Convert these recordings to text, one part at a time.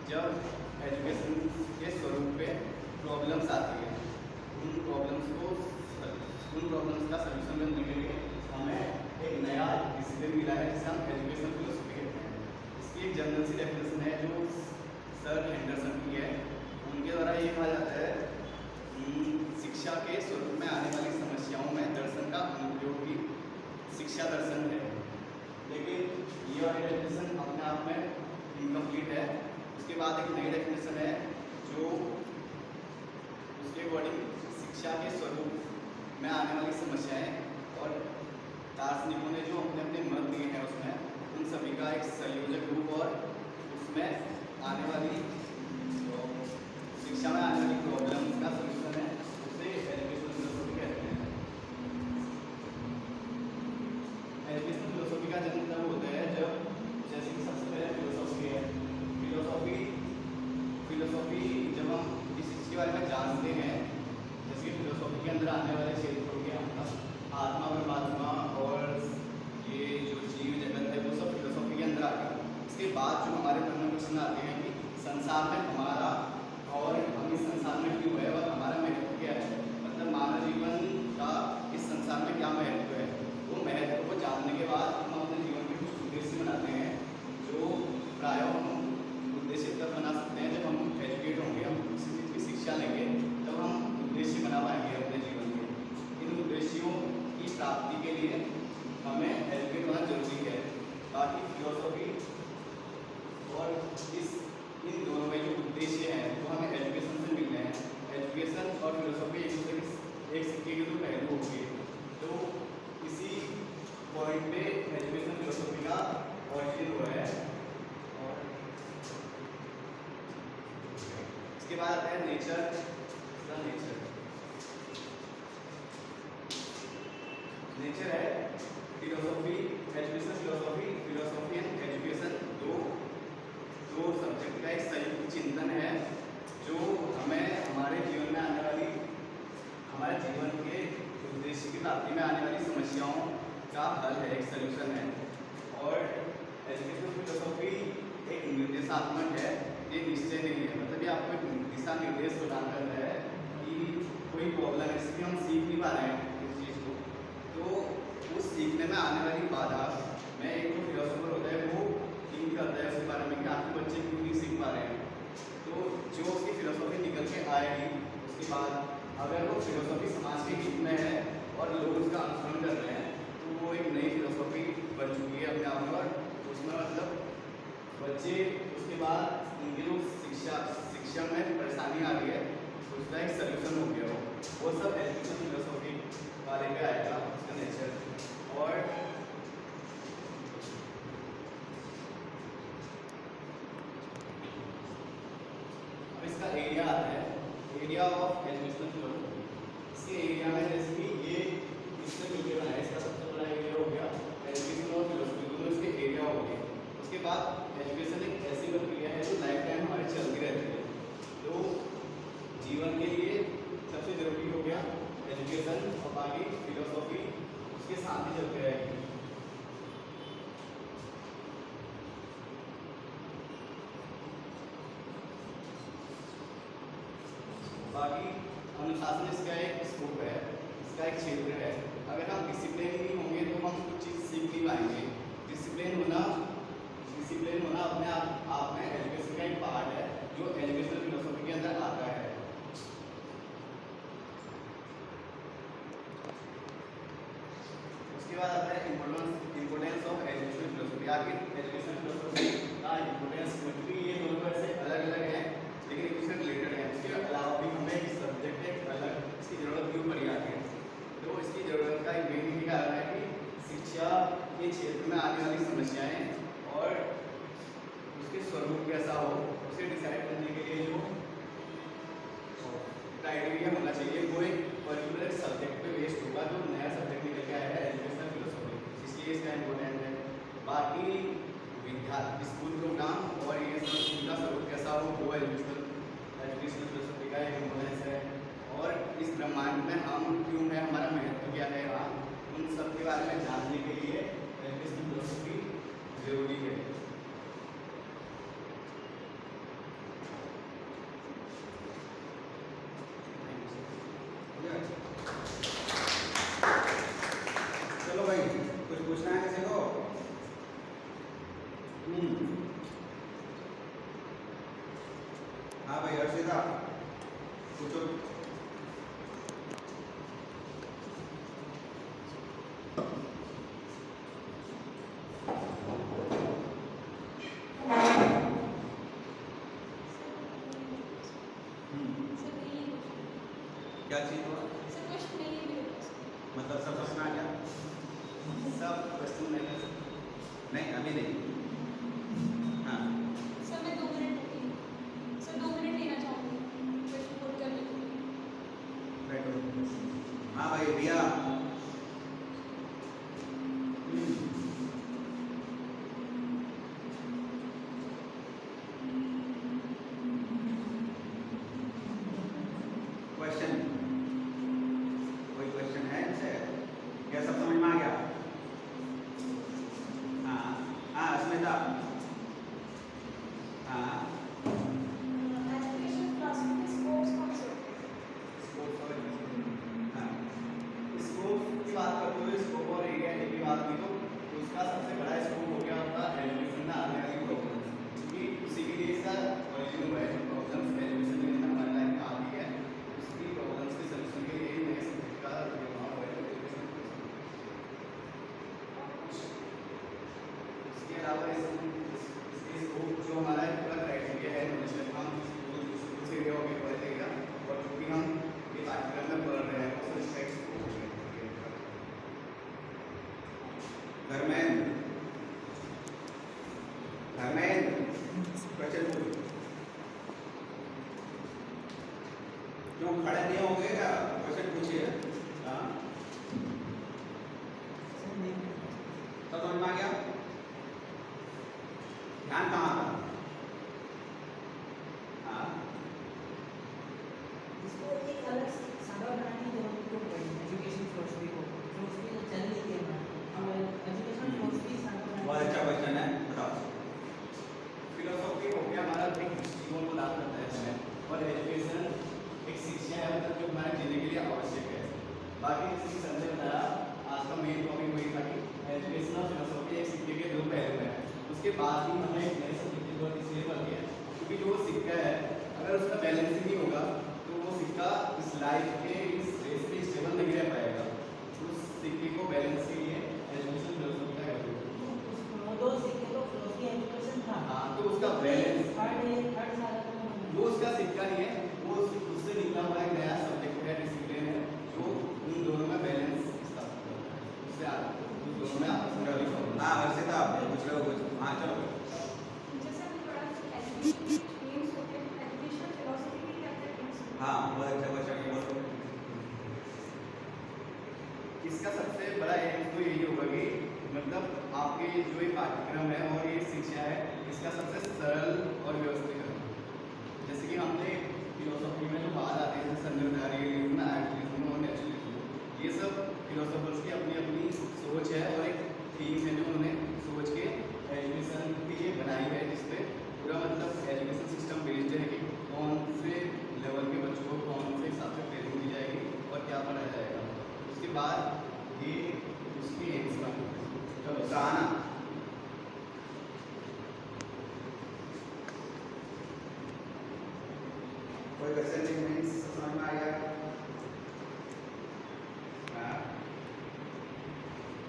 जब एजुकेशन के स्वरूप पे प्रॉब्लम्स आती हैं, उन प्रॉब्लम्स का सलूशन करने के लिए हमें एक नया डिसिप्लिन मिला है जिसे हम एजुकेशन फिलोसफी कहते हैं। इसकी एक जनरल सी डेफिनेशन है जो सर हेंडरसन की है। उनके द्वारा ये कहा जाता है शिक्षा के स्वरूप में आने वाली समस्याओं में दर्शन का अनुपयोगी शिक्षा दर्शन है। लेकिन ये वाली डेफिनेशन अपने आप में इनकम्प्लीट है। उसके बाद एक नई डेफिनेशन है जो उसके अकॉर्डिंग शिक्षा के स्वरूप में आने वाली समस्याएं और दार्शनिकों ने जो अपने अपने मत दिए हैं उसमें उन सभी का एक संयोजक रूप और उसमें आने वाली शिक्षा में आने वाली प्रॉब्लम्स का सलूशन है, उसे एजुकेशन फिलोसफी कहते हैं। एजुकेशन फिलोसफी का जन्म तब होता है जब जैसे कि सबसे पहले फिलोसफी है। फिलोसफी जब हम किसी चीज़ के बारे में जानते हैं, जैसे कि फिलोसफी के अंदर आने वाले क्षेत्र हो गया आत्मा परमात्मा और ये जो जीव जगत है वो सब फिलोसफी के अंदर आ गया। इसके बाद जो हमारे मन में प्रश्न आते हैं कि संसार में हमारा और हम इस संसार में क्यों है और हमारा महत्व क्या है, मतलब मानव जीवन का इस संसार में क्या महत्व है। वो महत्व को जानने के बाद हम अपने जीवन में कुछ उद्देश्य बनाते हैं जो प्रायः हम उद्देश्य तब बना सकते हैं जब हम एजुकेट होंगे, हम किसी चीज़ की शिक्षा लेंगे तब हम उद्देश्य बना पाएंगे अपने जीवन के। इन उद्देश्यों की प्राप्ति के लिए हमें एजुकेट होना जरूरी है। बाकी फिलोसफी और इन दोनों में जो उद्देश्य हैं वो हमें एजुकेशन से मिलने हैं। एजुकेशन और फिलोसफी एक दूसरे के एक सिक्के के दो पहलू होंगे। तो इसी पॉइंट पे एजुकेशन फिलोसफी का ऑरिजिन हुआ है। और इसके बाद आता है नेचर है philosophy, education philosophy and education दो सब्जेक्ट का एक संयुक्त चिंतन है जो हमें हमारे जीवन में आने वाली हमारे जीवन के उद्देश्य की प्राप्ति में आने वाली समस्याओं का हल है, एक सलूशन है। और एजुकेशन फिलोसफी एक निर्देशात्मक है, ये निश्चय नहीं है, मतलब ये आपको एक दिशा निर्देश प्रदान करता है कि कोई प्रॉब्लम है जिसकी हम सीख नहीं पा रहे हैं इस चीज़ को, तो उस सीखने में आने वाली बाधा में एक जो फिलोसोफर होता है वो थिंक करता है उसके बारे में कि आपके बच्चे क्यों नहीं सीख पा रहे हैं। तो जो उसकी फिलोसफी निकल के आएगी उसके बाद अगर वो फिलोसफी समाज के हित में है और लोग उसका अनुसरण कर रहे हैं तो वो एक नई फिलोसफी बन चुकी है अपने आप में। और उसमें मतलब बच्चे उसके बाद उनकी जो शिक्षा में परेशानी आ रही है उसका एक सलूशन हो गया वो सब एजुकेशन फिलोसफी वाले पे आएगा, उसका नेचर। और अब इसका एरिया आता है, एरिया ऑफ एजुकेशन फिलोसफी। इसके एरिया में जैसे कि ये इससे मिलकर बनाया, इसका सबसे बड़ा एरिया हो गया एजुकेशन और फिलोसफी, दोनों इसके एरिया हो गए। उसके बाद एजुकेशन एक ऐसी प्रक्रिया है जो लाइफ टाइम हमारी चलती रहती है, तो जीवन के लिए सबसे जरूरी हो गया एजुकेशन और बाकी फिलोसफी उसके साथ ही चलते रहेगी। बाकी अनुशासन इसका एक स्कोप है, इसका एक क्षेत्र है। अगर हम डिसिप्लिन नहीं होंगे तो हम कुछ चीज़ सीख नहीं पाएंगे। डिसिप्लिन होना अपने आप में एजुकेशन का एक पार्ट है जो एजुकेशन फिलोसफी के अंदर आता है। उसके बाद आता है इम्पोर्टेंस ऑफ एजुकेशन फिलोसफी। आखिर एजुकेशन फिलोसफी का इम्पोर्टेंस क्योंकि ये दोनों वैसे अलग अलग हैं लेकिन एक दूसरे रिलेटेड है। उसके अलावा भी हमें एक सब्जेक्ट एक अलग इसकी ज़रूरत क्यों पड़ी आती है, तो इसकी ज़रूरत का एक मेन कारण है कि शिक्षा के क्षेत्र में आने वाली समस्याएं और उसके स्वरूप कैसा हो उसे डिसाइड करने के लिए जो क्राइटेरिया होना चाहिए वो एक पर्टिकुलर सब्जेक्ट पे बेस्ड होगा, जो नया सब्जेक्ट निकल के आया है एजुकेशन फिलोसफी, इसलिए इसका इम्पोर्टेंट है। बाकी स्कूल प्रोग्राम और ये सब उनका स्वरूप कैसा हो वो एजुकेशन फिलोसफी का एक इम्पोर्टेंस है। और इस ब्रह्मांड में हम क्यों है, हमारा महत्व क्या है, उन सब के बारे में जानने के लिए एजुकेशन फिलोसफी जरूरी है। हाँ भाई हर्षिता पूछो। क्या चीज हुआ? मतलब सब समझ में आ गया? सब क्वेश्चन मैंने नहीं अभी नहीं। हाँ सर मैं 2 मिनट लेना चाहूँगी क्वेश्चन पुट करने के लिए। बैठो। हाँ भाई भैया क्वेश्चन, कोई क्वेश्चन है इनसे? क्या सब समझ में आ गया? हाँ हाँ अस्मिता हाँ एजुकेशन क्लास में स्पोर्ट्स कौन से होते हैं? स्कोप और हाँ स्कोप की बात करते हुए स्कोप और एरिया की बात की तो उसका सबसे बड़ा स्कोप हो गया आपका एजुकेशन में आने वाली प्रॉब्लम्स, क्योंकि उसी के लिए इसका ओरिजिन हुआ है। जो प्रॉब्लम्स एजुकेशन में हमारे लाइफ में आती है उसकी प्रॉब्लम्स के सलूशन के लिए ही नए सब्जेक्ट का निर्माण हुआ है एजुकेशन। इसके अलावा इसके स्कोप जो हमारा पूरा क्राइटेरिया है नॉलेज का, हम उस एरिया को कवर करेगा और जो भी हम ये पाठ्यक्रम में पढ़ रहे हैं उस रिस्पेक्ट को धर्मेंद्र क्वेश्चन पूछ। क्यों खड़े नहीं होंगे क्या? क्वेश्चन पूछिए। हाँ सब समझ में आ गया? ध्यान कहाँ था? हाँ इसको एक अलग सादा बनाने की जरूरत क्यों पड़ी एजुकेशन फिलॉसफी को? फिलॉसफी तो चल रही है हमारी, अब एजुकेशन फिलॉसफी सादा बहुत बनाने अच्छा क्वेश्चन है, बताओ। फिलोसॉफी हो गया हमारा एक दृष्टिकोण को लाभ करता है इसमें, और एजुकेशन एक शिक्षा है मतलब जो हमारे जीने के लिए आवश्यक है। बाकी जैसे कि संजय बताया आज का मेन टॉपिक वही था कि एजुकेशन और फिलोसॉफी एक सिक्के के 2 पहलू हैं। उसके बाद ही हमने एक नए सब्जेक्ट की जरूरत इसलिए पड़ती है क्योंकि जो सिक्का है अगर उसका बैलेंस ही नहीं होगा तो वो सिक्का इस लाइफ के इस रेस पे स्टेबल नहीं रह पाएगा। उस सिक्के को बैलेंस के लिए एजुकेशन फिलोसॉफी का हेल्प होगा। वो दो सिक्के तो फिलॉसफी एजुकेशन था। हाँ तो उसका बैलेंस थर्ड साल वो उसका सिक्का नहीं है, वो उससे निकला हुआ एक नया सब्जेक्ट है, डिसिप्लिन है जो उन दोनों में बैलेंस स्थापित करता है। उससे उन दोनों में आपस में रवि होगा। हाँ हर्षिता पूछ रहे हो कुछ? हाँ चलो। जैसे हमने पढ़ा कि एजुकेशन एम्स होते हैं, एजुकेशन फिलॉसफी के क्या-क्या एम्स होते हैं? हाँ बहुत अच्छा क्वेश्चन है, बोलो। इसका सबसे बड़ा एम तो यही होगा कि मतलब आपके जो ये पाठ्यक्रम है और ये शिक्षा है इसका सबसे सरल और व्यवस्थित है। जैसे कि हमने फिलोसॉफी में जो बात आते हैं संजय रियलिज्म, आइडियलिज्म और नेचुरलिज्म, ये सब फिलोसोफर्स की अपनी अपनी सोच है और एक थीम है जो उन्होंने सोच के एजुकेशन के लिए बनाई है, जिसपे पूरा मतलब एजुकेशन सिस्टम बेस्ड है कि कौन से लेवल के बच्चों को कौन से हिसाब से ट्रेनिंग दी जाएगी और क्या पढ़ाया जाएगा। उसके बाद ये उसकी एम्स का चलो सहाना कोई क्वेश्चन नहीं, मीन्स समझ में आ गया? हाँ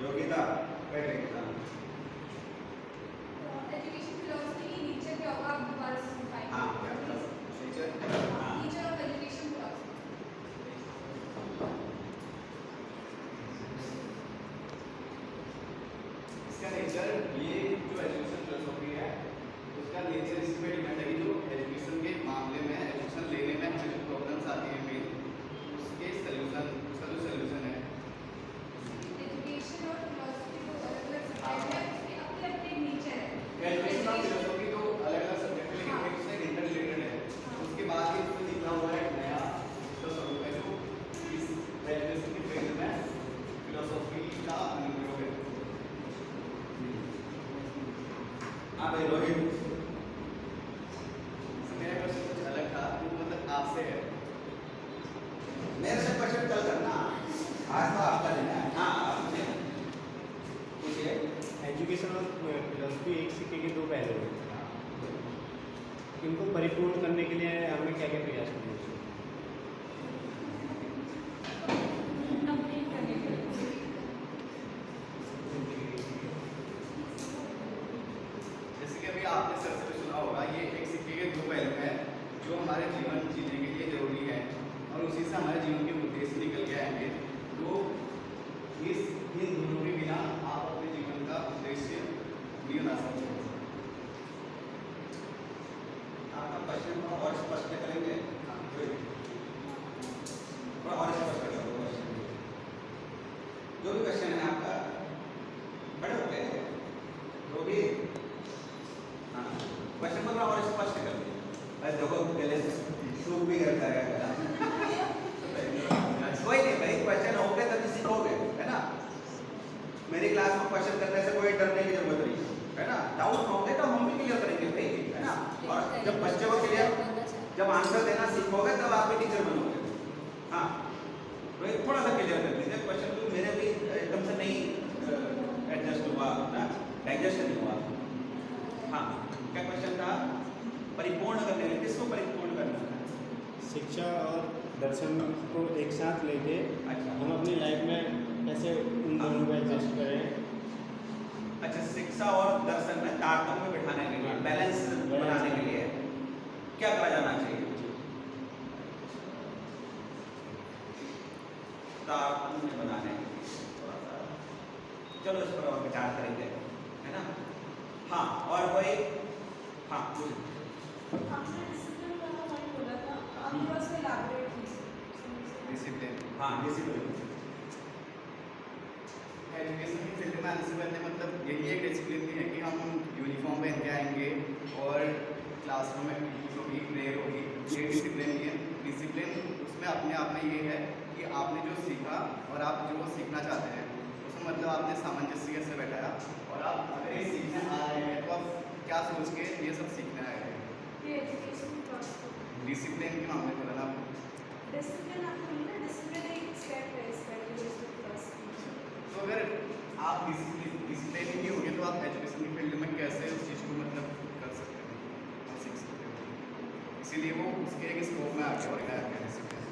योगिता बैठ योगिता। एजुकेशन फिलॉसफी की नेचर क्या होगा आप दोबारा से समझाएंगे? हाँ क्या नेचर हाँ नेचर ऑफ एजुकेशन फिलॉसफी। इसका नेचर ये जो एजुकेशन फिलोसॉफी है उसका नेचर इस पे डिपेंड है कि जो एजुकेशन के मामले में एजुकेशन लेने में हमें जो प्रॉब्लम्स आती है मेन उसके सलूशन, उसका जो सलूशन है। एजुकेशन और फिलॉसफी तो अलग-अलग सब्जेक्ट है, उसके अपने-अपने नेचर है। एजुकेशन और फिलोसॉफी तो अलग अलग सब्जेक्ट है लेकिन एक दूसरे इंटर रिलेटेड है। उसके बाद ही उसमें निकला हुआ है एक नया उसका स्वरूप है जो इस एजुकेशन के फील्ड में फिलोसॉफी का अनुप्रयोग है। हाँ भाई रोहित मेरा क्वेश्चन कुछ अलग था वो मतलब आपसे है। मेरे से क्वेश्चन कल करना, आज तो आपका लेना है। हाँ आप पूछिए। एजुकेशन और फिलोसफी एक सिक्के के 2 पहलू हैं। इनको परिपूर्ण करने के लिए क्या क्या प्रयास करेंगे? कंप्लीट करने के लिए जैसे कि अभी आपने सर से भी सुना होगा, ये एक सिक्के के दो पहलू हैं जो हमारे जीवन जीने के लिए जरूरी है और उसी से हमारे जीवन के उद्देश्य निकल के आएंगे। तो इन दोनों के बिना आप अपने जीवन का उद्देश्य नहीं बना सकते। आपका क्वेश्चन को और स्पष्ट करेंगे, थोड़ा और स्पष्ट करेंगे क्वेश्चन। जो भी क्वेश्चन है आपका, बड़े होते हैं जो भी, हाँ क्वेश्चन को थोड़ा और स्पष्ट कर दीजिए। बस देखो पहले शुरू भी करता है कोई नहीं भाई, क्वेश्चन होंगे तभी सीखोगे, है ना। मेरी क्लास में क्वेश्चन करने से कोई डरने की जरूरत नहीं है ना। डाउट होंगे तो हम भी क्लियर करेंगे भाई, है ना। और जब बच्चे को क्लियर, जब आंसर देना सीखोगे तब आप भी टीचर बनोगे। हाँ तो एक थोड़ा सा क्लियर कर दीजिए क्वेश्चन, तो मेरे भी एकदम से नहीं एडजस्ट हुआ ना, डाइजेस्ट नहीं हुआ। हाँ क्या क्वेश्चन था? परिपूर्ण करने के लिए किसको परिपूर्ण करना है? शिक्षा और दर्शन को एक साथ लेके अच्छा हम अपनी लाइफ में कैसे उन दोनों को एडजस्ट करें। अच्छा, शिक्षा और दर्शन में तारतम्य बिठाने के लिए, बैलेंस बनाने के लिए क्या करा जाना चाहिए? तारतम्य बनाने के लिए थोड़ा सा चलो इस पर और विचार करेंगे, है ना। हाँ और कोई, हाँ आपने डिसिप्लिन वाला पॉइंट बोला था, आप थोड़ा सा इलैबोरेट कीजिए। डिसिप्लिन, हाँ डिसिप्लिन। एजुकेशन की फील्ड में आने से पहले मतलब यही एक डिसिप्लिन भी है कि हम यूनिफॉर्म पहन के आएंगे और क्लासरूम में टीचिंग होगी, प्रेयर होगी, ये डिसिप्लिन ही है। डिसिप्लिन उसमें अपने आप में ये है कि आपने जो सीखा और आप जो सीखना चाहते हैं उसमें मतलब आपने सामंजस्य से बैठाया और आप अगर ये सीखने आ रहे हैं तो आप क्या सोच के ये सब सीखने आए हैं। ये एजुकेशन प्रोसेस डिसिप्लिन के मामले में ना डिसिप्लिन आपको मिला, डिसिप्लिन एक स्टेप है इस एजुकेशन प्रोसेस। तो अगर आप डिसिप्लिन ही नहीं होंगे तो आप एजुकेशन की फील्ड में कैसे उस चीज़ को मतलब कर सकते हैं और सीख सकते हो। इसीलिए वो उसके एक स्कोप में आ गया और क्या डिसिप्लिन।